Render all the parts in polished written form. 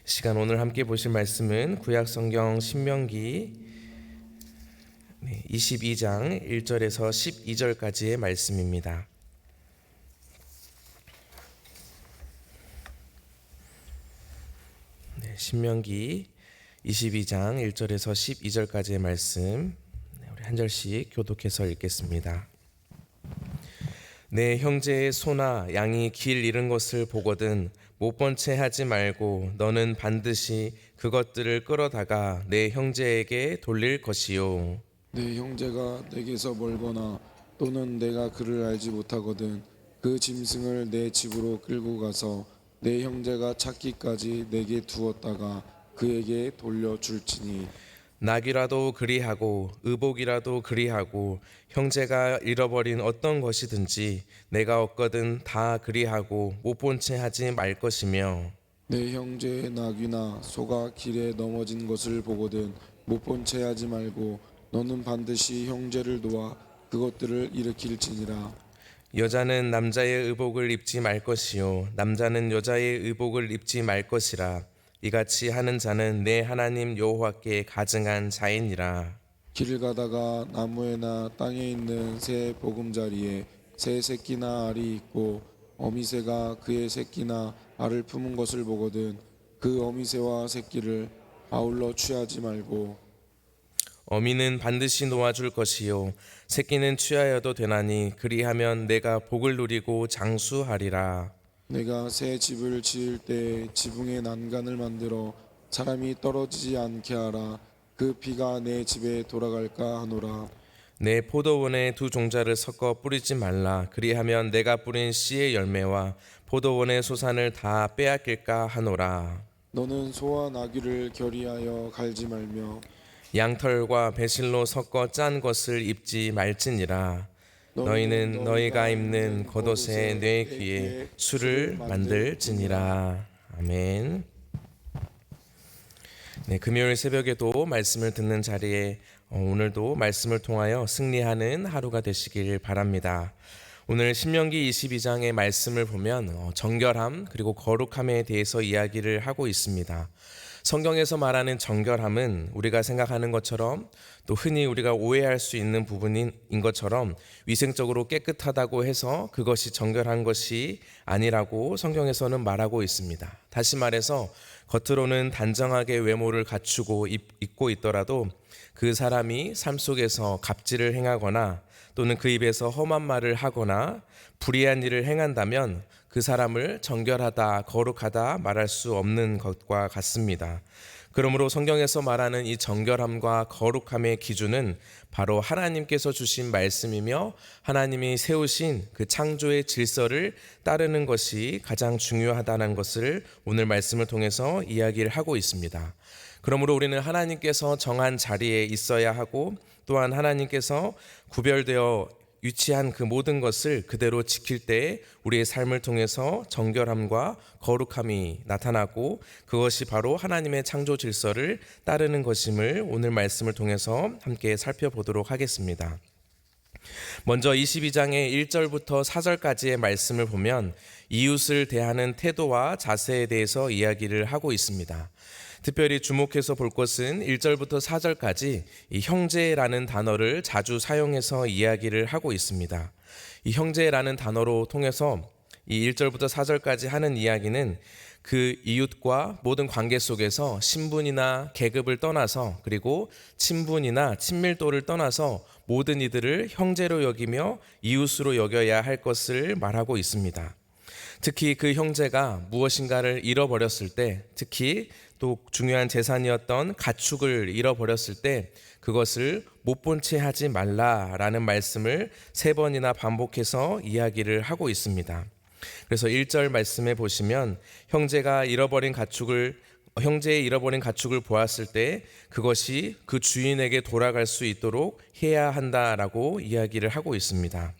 시간 오늘 함께 보실 말씀은 구약성경 신명기 22장 1절에서 12절까지의 말씀입니다. 신명기 22장 1절에서 12절까지의 말씀 우리 한 절씩 교독해서 읽겠습니다. 내 형제의 소나 양이 길 잃은 것을 보거든 못 본 채 하지 말고 너는 반드시 그것들을 끌어다가 내 형제에게 돌릴 것이요. 내 형제가 내게서 멀거나 또는 내가 그를 알지 못하거든 그 짐승을 내 집으로 끌고 가서 내 형제가 찾기까지 내게 두었다가 그에게 돌려줄지니 낙이라도 그리하고 의복이라도 그리하고 형제가 잃어버린 어떤 것이든지 내가 얻거든 다 그리하고 못 본 채 하지 말 것이며 내 형제의 낙이나 소가 길에 넘어진 것을 보거든 못 본 채 하지 말고 너는 반드시 형제를 도와 그것들을 일으킬지니라. 여자는 남자의 의복을 입지 말 것이요 남자는 여자의 의복을 입지 말 것이라. 이같이 하는 자는 내 하나님 여호와께 가증한 자이니라. 길을 가다가 나무에나 땅에 있는 새 보금자리에 새 새끼나 알이 있고 어미새가 그의 새끼나 알을 품은 것을 보거든 그 어미새와 새끼를 아울러 취하지 말고 어미는 반드시 놓아줄 것이요 새끼는 취하여도 되나니 그리하면 내가 복을 누리고 장수하리라. 내가 새 집을 지을 때 지붕에 난간을 만들어 사람이 떨어지지 않게 하라. 그 피가 내 집에 돌아갈까 하노라. 내 포도원에 두 종자를 섞어 뿌리지 말라. 그리하면 내가 뿌린 씨의 열매와 포도원의 소산을 다 빼앗길까 하노라. 너는 소와 나귀를 결의하여 갈지 말며 양털과 배실로 섞어 짠 것을 입지 말지니라. 너희는 너희가 입는 겉옷에 내 귀에 술을 만들지니라. 아멘. 네, 금요일 새벽에도 말씀을 듣는 자리에 오늘도 말씀을 통하여 승리하는 하루가 되시길 바랍니다. 오늘 신명기 22장의 말씀을 보면 정결함 그리고 거룩함에 대해서 이야기를 하고 있습니다. 성경에서 말하는 정결함은 우리가 생각하는 것처럼 또 흔히 우리가 오해할 수 있는 부분인 것처럼 위생적으로 깨끗하다고 해서 그것이 정결한 것이 아니라고 성경에서는 말하고 있습니다. 다시 말해서 겉으로는 단정하게 외모를 갖추고 있고 있더라도 그 사람이 삶 속에서 갑질을 행하거나 또는 그 입에서 험한 말을 하거나 불의한 일을 행한다면 그 사람을 정결하다, 거룩하다 말할 수 없는 것과 같습니다. 그러므로 성경에서 말하는 이 정결함과 거룩함의 기준은 바로 하나님께서 주신 말씀이며 하나님이 세우신 그 창조의 질서를 따르는 것이 가장 중요하다는 것을 오늘 말씀을 통해서 이야기를 하고 있습니다. 그러므로 우리는 하나님께서 정한 자리에 있어야 하고 또한 하나님께서 구별되어 위치한 그 모든 것을 그대로 지킬 때 우리의 삶을 통해서 정결함과 거룩함이 나타나고 그것이 바로 하나님의 창조 질서를 따르는 것임을 오늘 말씀을 통해서 함께 살펴보도록 하겠습니다. 먼저 22장의 1절부터 4절까지의 말씀을 보면 이웃을 대하는 태도와 자세에 대해서 이야기를 하고 있습니다. 특별히 주목해서 볼 것은 1절부터 4절까지 이 형제라는 단어를 자주 사용해서 이야기를 하고 있습니다. 이 형제라는 단어로 통해서 이 1절부터 4절까지 하는 이야기는 그 이웃과 모든 관계 속에서 신분이나 계급을 떠나서 그리고 친분이나 친밀도를 떠나서 모든 이들을 형제로 여기며 이웃으로 여겨야 할 것을 말하고 있습니다. 특히 그 형제가 무엇인가를 잃어버렸을 때, 특히 또 중요한 재산이었던 가축을 잃어버렸을 때 그것을 못 본 채 하지 말라라는 말씀을 3번이나 반복해서 이야기를 하고 있습니다. 그래서 1절 말씀에 보시면 형제의 잃어버린 가축을 보았을 때 그것이 그 주인에게 돌아갈 수 있도록 해야 한다라고 이야기를 하고 있습니다.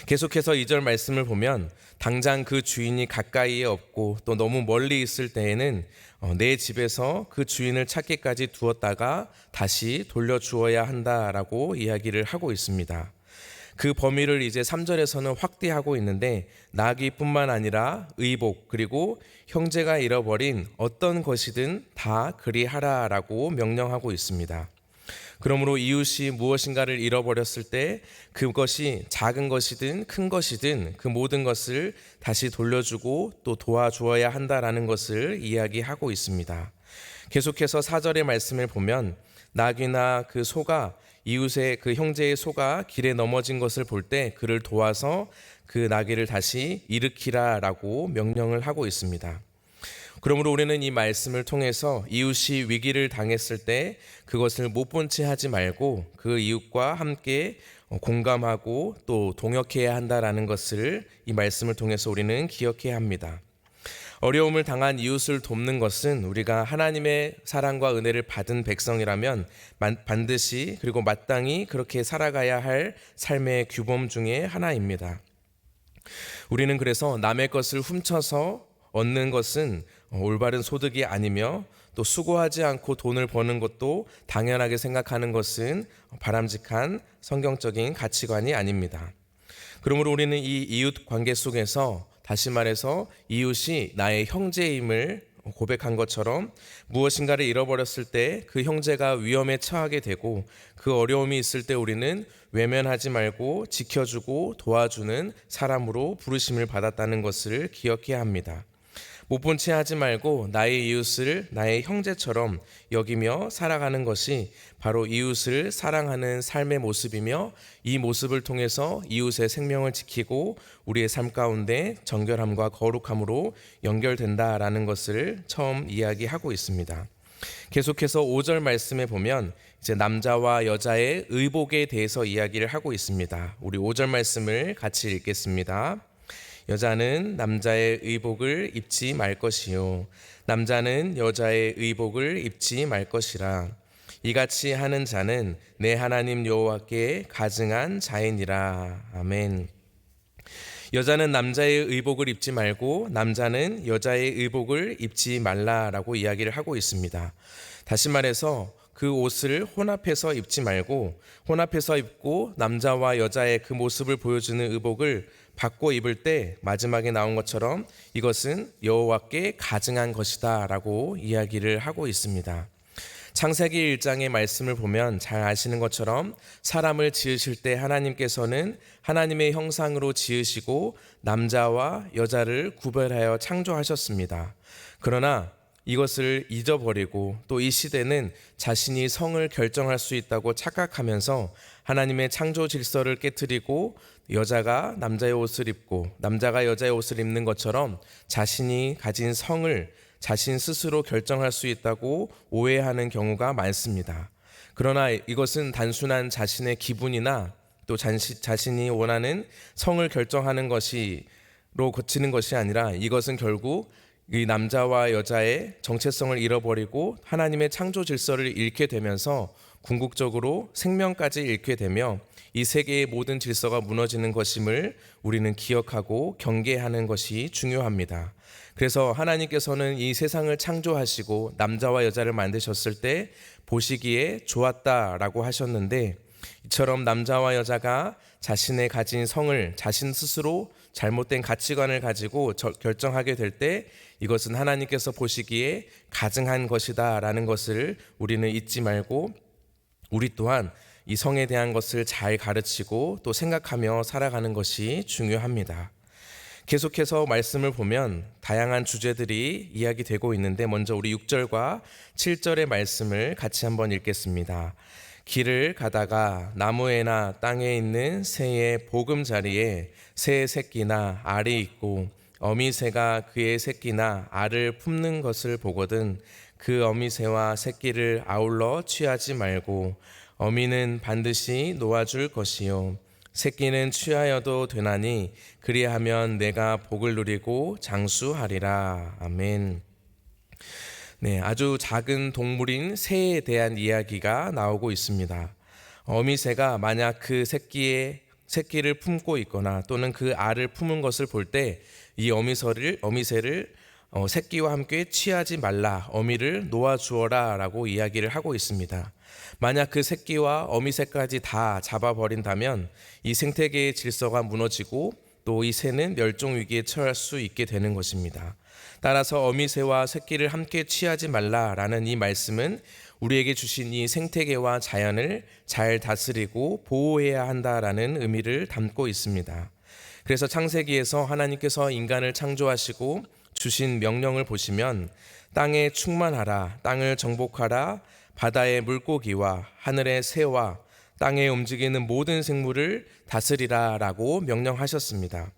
계속해서 2절 말씀을 보면 당장 그 주인이 가까이에 없고 또 너무 멀리 있을 때에는 내 집에서 그 주인을 찾기까지 두었다가 다시 돌려주어야 한다라고 이야기를 하고 있습니다. 그 범위를 이제 3절에서는 확대하고 있는데 나귀뿐만 아니라 의복 그리고 형제가 잃어버린 어떤 것이든 다 그리하라라고 명령하고 있습니다. 그러므로 이웃이 무엇인가를 잃어버렸을 때 그것이 작은 것이든 큰 것이든 그 모든 것을 다시 돌려주고 또 도와주어야 한다라는 것을 이야기하고 있습니다. 계속해서 4절의 말씀을 보면 나귀나 그 소가 이웃의 그 형제의 소가 길에 넘어진 것을 볼 때 그를 도와서 그 나귀를 다시 일으키라라고 명령을 하고 있습니다. 그러므로 우리는 이 말씀을 통해서 이웃이 위기를 당했을 때 그것을 못 본 채 하지 말고 그 이웃과 함께 공감하고 또 동역해야 한다라는 것을 이 말씀을 통해서 우리는 기억해야 합니다. 어려움을 당한 이웃을 돕는 것은 우리가 하나님의 사랑과 은혜를 받은 백성이라면 반드시 그리고 마땅히 그렇게 살아가야 할 삶의 규범 중에 하나입니다. 우리는 그래서 남의 것을 훔쳐서 얻는 것은 올바른 소득이 아니며 또 수고하지 않고 돈을 버는 것도 당연하게 생각하는 것은 바람직한 성경적인 가치관이 아닙니다. 그러므로 우리는 이 이웃 관계 속에서 다시 말해서 이웃이 나의 형제임을 고백한 것처럼 무엇인가를 잃어버렸을 때 그 형제가 위험에 처하게 되고 그 어려움이 있을 때 우리는 외면하지 말고 지켜주고 도와주는 사람으로 부르심을 받았다는 것을 기억해야 합니다. 못 본 채 하지 말고 나의 이웃을 나의 형제처럼 여기며 살아가는 것이 바로 이웃을 사랑하는 삶의 모습이며 이 모습을 통해서 이웃의 생명을 지키고 우리의 삶 가운데 정결함과 거룩함으로 연결된다라는 것을 처음 이야기하고 있습니다. 계속해서 5절 말씀에 보면 이제 남자와 여자의 의복에 대해서 이야기를 하고 있습니다. 우리 5절 말씀을 같이 읽겠습니다. 여자는 남자의 의복을 입지 말 것이요 남자는 여자의 의복을 입지 말 것이라. 이같이 하는 자는 내 하나님 여호와께 가증한 자이니라. 아멘. 여자는 남자의 의복을 입지 말고 남자는 여자의 의복을 입지 말라라고 이야기를 하고 있습니다. 다시 말해서 그 옷을 혼합해서 입지 말고 혼합해서 입고 남자와 여자의 그 모습을 보여주는 의복을 바꿔 입을 때 마지막에 나온 것처럼 이것은 여호와께 가증한 것이다 라고 이야기를 하고 있습니다. 창세기 1장의 말씀을 보면 잘 아시는 것처럼 사람을 지으실 때 하나님께서는 하나님의 형상으로 지으시고 남자와 여자를 구별하여 창조하셨습니다. 그러나 이것을 잊어버리고 또 이 시대는 자신이 성을 결정할 수 있다고 착각하면서 하나님의 창조 질서를 깨트리고 여자가 남자의 옷을 입고 남자가 여자의 옷을 입는 것처럼 자신이 가진 성을 자신 스스로 결정할 수 있다고 오해하는 경우가 많습니다. 그러나 이것은 단순한 자신의 기분이나 또 자신이 원하는 성을 결정하는 것으로 그치는 것이 아니라 이것은 결국 이 남자와 여자의 정체성을 잃어버리고 하나님의 창조 질서를 잃게 되면서 궁극적으로 생명까지 잃게 되며 이 세계의 모든 질서가 무너지는 것임을 우리는 기억하고 경계하는 것이 중요합니다. 그래서 하나님께서는 이 세상을 창조하시고 남자와 여자를 만드셨을 때 보시기에 좋았다라고 하셨는데 이처럼 남자와 여자가 자신의 가진 성을 자신 스스로 잘못된 가치관을 가지고 결정하게 될 때 이것은 하나님께서 보시기에 가증한 것이다 라는 것을 우리는 잊지 말고 우리 또한 이 성에 대한 것을 잘 가르치고 또 생각하며 살아가는 것이 중요합니다. 계속해서 말씀을 보면 다양한 주제들이 이야기되고 있는데 먼저 우리 6절과 7절의 말씀을 같이 한번 읽겠습니다. 길을 가다가 나무에나 땅에 있는 새의 보금자리에 새의 새끼나 알이 있고 어미새가 그의 새끼나 알을 품는 것을 보거든 그 어미새와 새끼를 아울러 취하지 말고 어미는 반드시 놓아줄 것이요 새끼는 취하여도 되나니 그리하면 내가 복을 누리고 장수하리라. 아멘. 네, 아주 작은 동물인 새에 대한 이야기가 나오고 있습니다. 어미새가 만약 그 새끼를 품고 있거나 또는 그 알을 품은 것을 볼 때 이 어미새를 새끼와 함께 취하지 말라, 어미를 놓아 주어라 라고 이야기를 하고 있습니다. 만약 그 새끼와 어미새까지 다 잡아버린다면 이 생태계의 질서가 무너지고 또 이 새는 멸종 위기에 처할 수 있게 되는 것입니다. 따라서 어미새와 새끼를 함께 취하지 말라라는 이 말씀은 우리에게 주신 이 생태계와 자연을 잘 다스리고 보호해야 한다라는 의미를 담고 있습니다. 그래서 창세기에서 하나님께서 인간을 창조하시고 주신 명령을 보시면 땅에 충만하라, 땅을 정복하라, 바다의 물고기와 하늘의 새와 땅에 움직이는 모든 생물을 다스리라 라고 명령하셨습니다.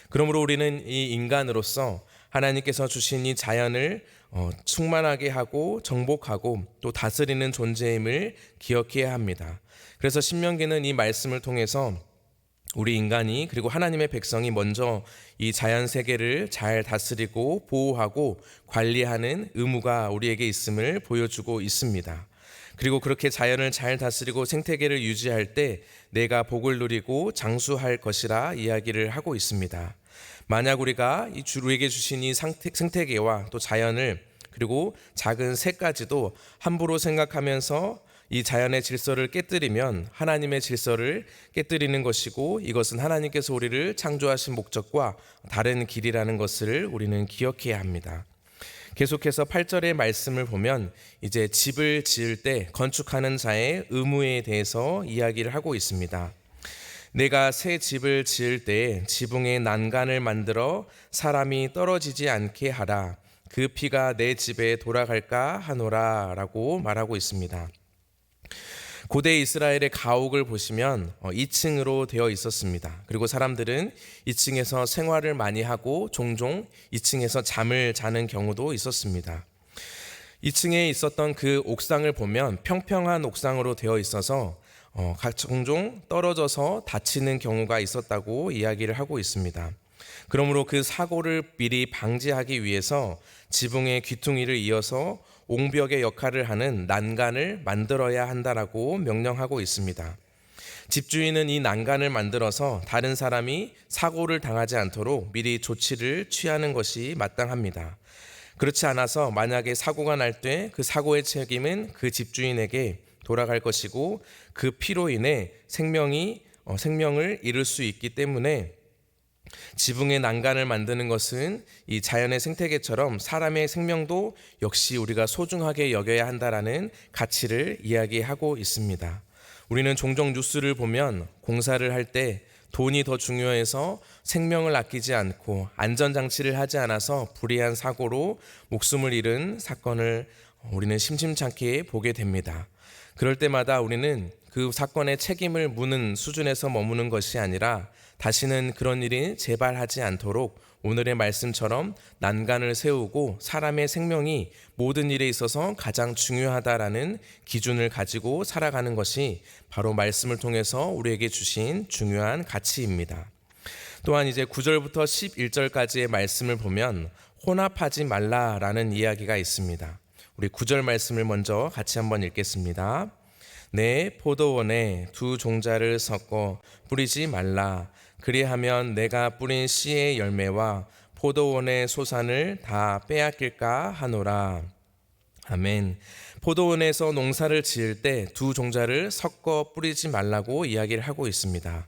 그러므로 우리는 이 인간으로서 하나님께서 주신 이 자연을 충만하게 하고 정복하고 또 다스리는 존재임을 기억해야 합니다. 그래서 신명기는 이 말씀을 통해서 우리 인간이 그리고 하나님의 백성이 먼저 이 자연 세계를 잘 다스리고 보호하고 관리하는 의무가 우리에게 있음을 보여주고 있습니다. 그리고 그렇게 자연을 잘 다스리고 생태계를 유지할 때 내가 복을 누리고 장수할 것이라 이야기를 하고 있습니다. 만약 우리가 이 주에게 주신 이 생태계와 또 자연을 그리고 작은 새까지도 함부로 생각하면서 이 자연의 질서를 깨뜨리면 하나님의 질서를 깨뜨리는 것이고 이것은 하나님께서 우리를 창조하신 목적과 다른 길이라는 것을 우리는 기억해야 합니다. 계속해서 8절의 말씀을 보면 이제 집을 지을 때 건축하는 자의 의무에 대해서 이야기를 하고 있습니다. 내가 새 집을 지을 때 지붕에 난간을 만들어 사람이 떨어지지 않게 하라. 그 피가 내 집에 돌아갈까 하노라 라고 말하고 있습니다. 고대 이스라엘의 가옥을 보시면 2층으로 되어 있었습니다. 그리고 사람들은 2층에서 생활을 많이 하고 종종 2층에서 잠을 자는 경우도 있었습니다. 2층에 있었던 그 옥상을 보면 평평한 옥상으로 되어 있어서 종종 떨어져서 다치는 경우가 있었다고 이야기를 하고 있습니다. 그러므로 그 사고를 미리 방지하기 위해서 지붕의 귀퉁이를 이어서 옹벽의 역할을 하는 난간을 만들어야 한다라고 명령하고 있습니다. 집주인은 이 난간을 만들어서 다른 사람이 사고를 당하지 않도록 미리 조치를 취하는 것이 마땅합니다. 그렇지 않아서 만약에 사고가 날 때 그 사고의 책임은 그 집주인에게 돌아갈 것이고 그 피로 인해 생명을 잃을 수 있기 때문에 지붕의 난간을 만드는 것은 이 자연의 생태계처럼 사람의 생명도 역시 우리가 소중하게 여겨야 한다라는 가치를 이야기하고 있습니다. 우리는 종종 뉴스를 보면 공사를 할 때 돈이 더 중요해서 생명을 아끼지 않고 안전장치를 하지 않아서 불의한 사고로 목숨을 잃은 사건을 우리는 심심찮게 보게 됩니다. 그럴 때마다 우리는 그 사건의 책임을 묻는 수준에서 머무는 것이 아니라 다시는 그런 일이 재발하지 않도록 오늘의 말씀처럼 난간을 세우고 사람의 생명이 모든 일에 있어서 가장 중요하다라는 기준을 가지고 살아가는 것이 바로 말씀을 통해서 우리에게 주신 중요한 가치입니다. 또한 이제 9절부터 11절까지의 말씀을 보면 혼합하지 말라라는 이야기가 있습니다. 우리 9절 말씀을 먼저 같이 한번 읽겠습니다. 내 포도원에 두 종자를 섞어 뿌리지 말라. 그리하면 내가 뿌린 씨의 열매와 포도원의 소산을 다 빼앗길까 하노라. 아멘. 포도원에서 농사를 지을 때 두 종자를 섞어 뿌리지 말라고 이야기를 하고 있습니다.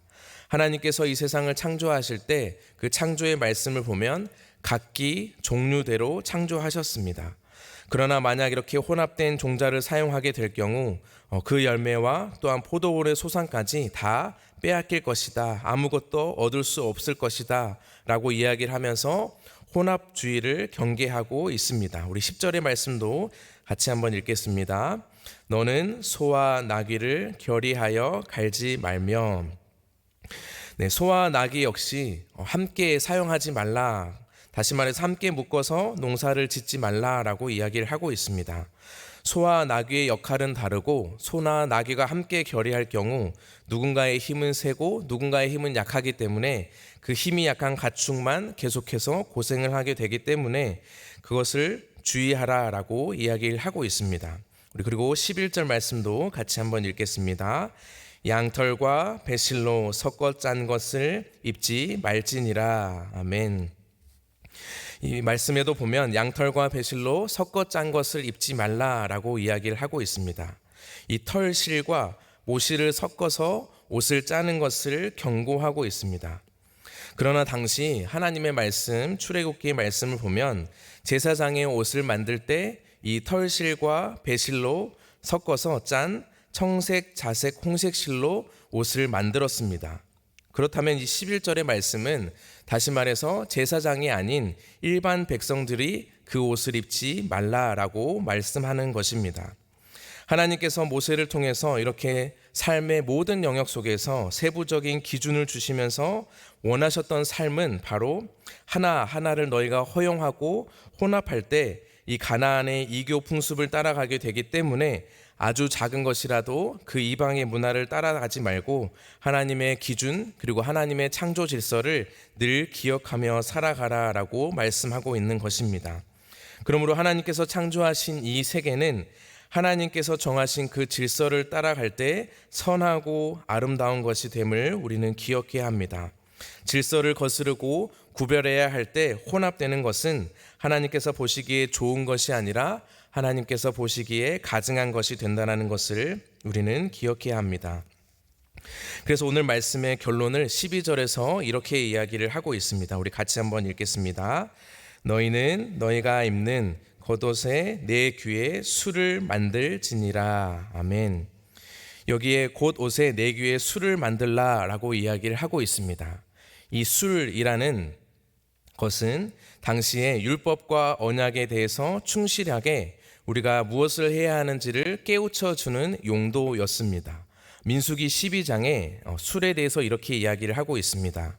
하나님께서 이 세상을 창조하실 때 그 창조의 말씀을 보면 각기 종류대로 창조하셨습니다. 그러나 만약 이렇게 혼합된 종자를 사용하게 될 경우 그 열매와 또한 포도원의 소산까지 다 빼앗길 것이다. 아무것도 얻을 수 없을 것이다. 라고 이야기를 하면서 혼합주의를 경계하고 있습니다. 우리 10절의 말씀도 같이 한번 읽겠습니다. 너는 소와 나귀를 결의하여 갈지 말며. 네, 소와 나귀 역시 함께 사용하지 말라. 다시 말해서 함께 묶어서 농사를 짓지 말라라고 이야기를 하고 있습니다. 소와 나귀의 역할은 다르고 소나 나귀가 함께 결의할 경우 누군가의 힘은 세고 누군가의 힘은 약하기 때문에 그 힘이 약한 가축만 계속해서 고생을 하게 되기 때문에 그것을 주의하라라고 이야기를 하고 있습니다. 우리 그리고 11절 말씀도 같이 한번 읽겠습니다. 양털과 배실로 섞어 짠 것을 입지 말지니라. 아멘. 이 말씀에도 보면 양털과 배실로 섞어 짠 것을 입지 말라라고 이야기를 하고 있습니다. 이 털실과 모실을 섞어서 옷을 짜는 것을 경고하고 있습니다. 그러나 당시 하나님의 말씀, 출애굽기의 말씀을 보면 제사장의 옷을 만들 때 이 털실과 배실로 섞어서 짠 청색, 자색, 홍색 실로 옷을 만들었습니다. 그렇다면 이 11절의 말씀은 다시 말해서 제사장이 아닌 일반 백성들이 그 옷을 입지 말라라고 말씀하는 것입니다. 하나님께서 모세를 통해서 이렇게 삶의 모든 영역 속에서 세부적인 기준을 주시면서 원하셨던 삶은 바로 하나하나를 너희가 허용하고 혼합할 때 이 가나안의 이교 풍습을 따라가게 되기 때문에 아주 작은 것이라도 그 이방의 문화를 따라가지 말고 하나님의 기준 그리고 하나님의 창조 질서를 늘 기억하며 살아가라라고 말씀하고 있는 것입니다. 그러므로 하나님께서 창조하신 이 세계는 하나님께서 정하신 그 질서를 따라갈 때 선하고 아름다운 것이 됨을 우리는 기억해야 합니다. 질서를 거스르고 구별해야 할 때 혼합되는 것은 하나님께서 보시기에 좋은 것이 아니라 하나님께서 보시기에 가증한 것이 된다는 것을 우리는 기억해야 합니다. 그래서 오늘 말씀의 결론을 12절에서 이렇게 이야기를 하고 있습니다. 우리 같이 한번 읽겠습니다. 너희는 너희가 입는 겉옷에 내 귀에 술을 만들지니라. 아멘. 여기에 곧 옷에 내 귀에 술을 만들라라고 이야기를 하고 있습니다. 이 술이라는 것은 당시에 율법과 언약에 대해서 충실하게 우리가 무엇을 해야 하는지를 깨우쳐 주는 용도였습니다. 민수기 12장에 술에 대해서 이렇게 이야기를 하고 있습니다.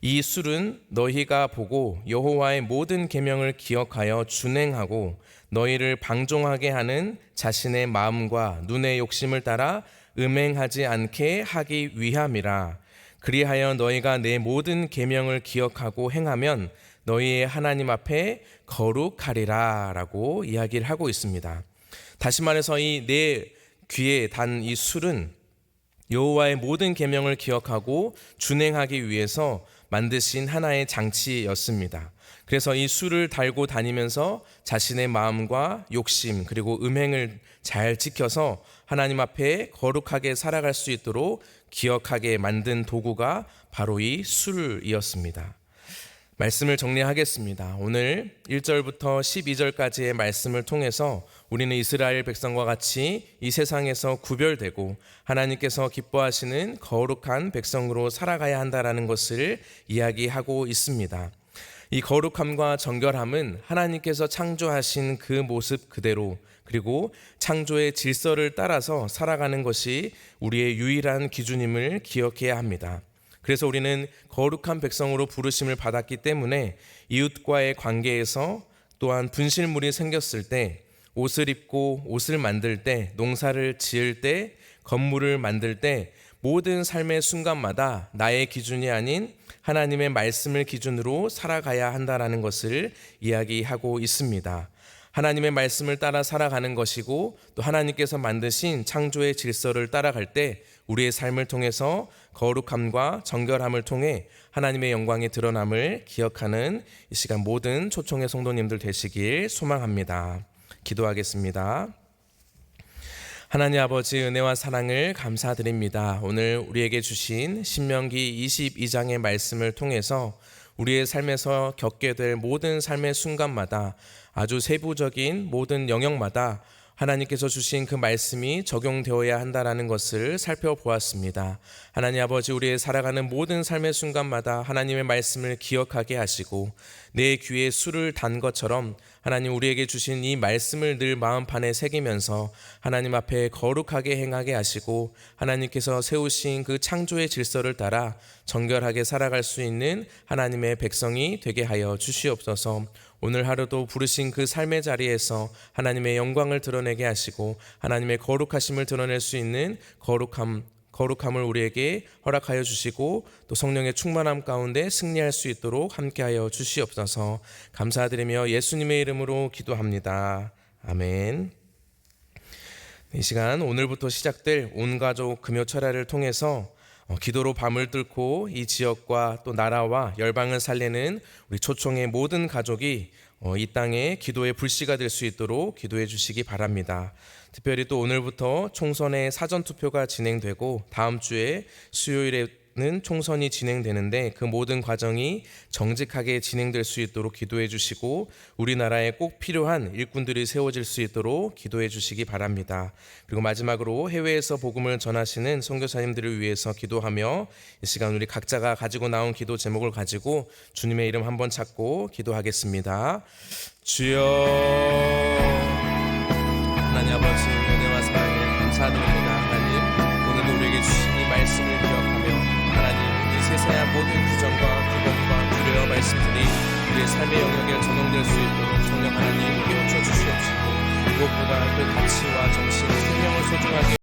이 술은 너희가 보고 여호와의 모든 계명을 기억하여 준행하고 너희를 방종하게 하는 자신의 마음과 눈의 욕심을 따라 음행하지 않게 하기 위함이라. 그리하여 너희가 내 모든 계명을 기억하고 행하면 너희의 하나님 앞에 거룩하리라 라고 이야기를 하고 있습니다. 다시 말해서 이 내 귀에 단 이 술은 여호와의 모든 계명을 기억하고 준행하기 위해서 만드신 하나의 장치였습니다. 그래서 이 술을 달고 다니면서 자신의 마음과 욕심 그리고 음행을 잘 지켜서 하나님 앞에 거룩하게 살아갈 수 있도록 기억하게 만든 도구가 바로 이 술이었습니다. 말씀을 정리하겠습니다. 오늘 1절부터 12절까지의 말씀을 통해서 우리는 이스라엘 백성과 같이 이 세상에서 구별되고 하나님께서 기뻐하시는 거룩한 백성으로 살아가야 한다는 것을 이야기하고 있습니다. 이 거룩함과 정결함은 하나님께서 창조하신 그 모습 그대로 그리고 창조의 질서를 따라서 살아가는 것이 우리의 유일한 기준임을 기억해야 합니다. 그래서 우리는 거룩한 백성으로 부르심을 받았기 때문에 이웃과의 관계에서 또한 분실물이 생겼을 때 옷을 입고 옷을 만들 때 농사를 지을 때 건물을 만들 때 모든 삶의 순간마다 나의 기준이 아닌 하나님의 말씀을 기준으로 살아가야 한다는 것을 이야기하고 있습니다. 하나님의 말씀을 따라 살아가는 것이고 또 하나님께서 만드신 창조의 질서를 따라갈 때 우리의 삶을 통해서 거룩함과 정결함을 통해 하나님의 영광이 드러남을 기억하는 이 시간 모든 초청의 성도님들 되시길 소망합니다. 기도하겠습니다. 하나님 아버지 은혜와 사랑을 감사드립니다. 오늘 우리에게 주신 신명기 22장의 말씀을 통해서 우리의 삶에서 겪게 될 모든 삶의 순간마다 아주 세부적인 모든 영역마다 하나님께서 주신 그 말씀이 적용되어야 한다는 것을 살펴보았습니다. 하나님 아버지 우리의 살아가는 모든 삶의 순간마다 하나님의 말씀을 기억하게 하시고 내 귀에 술을 단 것처럼 하나님 우리에게 주신 이 말씀을 늘 마음판에 새기면서 하나님 앞에 거룩하게 행하게 하시고 하나님께서 세우신 그 창조의 질서를 따라 정결하게 살아갈 수 있는 하나님의 백성이 되게 하여 주시옵소서. 오늘 하루도 부르신 그 삶의 자리에서 하나님의 영광을 드러내게 하시고 하나님의 거룩하심을 드러낼 수 있는 거룩함을 우리에게 허락하여 주시고 또 성령의 충만함 가운데 승리할 수 있도록 함께하여 주시옵소서. 감사드리며 예수님의 이름으로 기도합니다. 아멘. 이 시간 오늘부터 시작될 온가족 금요철야를 통해서 기도로 밤을 뚫고 이 지역과 또 나라와 열방을 살리는 우리 초청의 모든 가족이 이 땅에 기도의 불씨가 될 수 있도록 기도해 주시기 바랍니다. 특별히 또 오늘부터 총선의 사전투표가 진행되고 다음 주에 수요일에는 총선이 진행되는데 그 모든 과정이 정직하게 진행될 수 있도록 기도해 주시고 우리나라에 꼭 필요한 일꾼들이 세워질 수 있도록 기도해 주시기 바랍니다. 그리고 마지막으로 해외에서 복음을 전하시는 선교사님들을 위해서 기도하며 이 시간 우리 각자가 가지고 나온 기도 제목을 가지고 주님의 이름 한번 찾고 기도하겠습니다. 주여, 하나님 아버지 은혜와 사랑에 감사드립니다. 하나님, 오늘도 우리에게 주신 이 말씀을 기억하며 하나님, 이 세상의 모든 규정과 규범과 규례와 말씀들이 우리의 삶의 영역에 적용될 수 있도록 성령 하나님 깨우쳐 주시옵시고 무엇보다 그 가치와 정신, 생명을 소중하게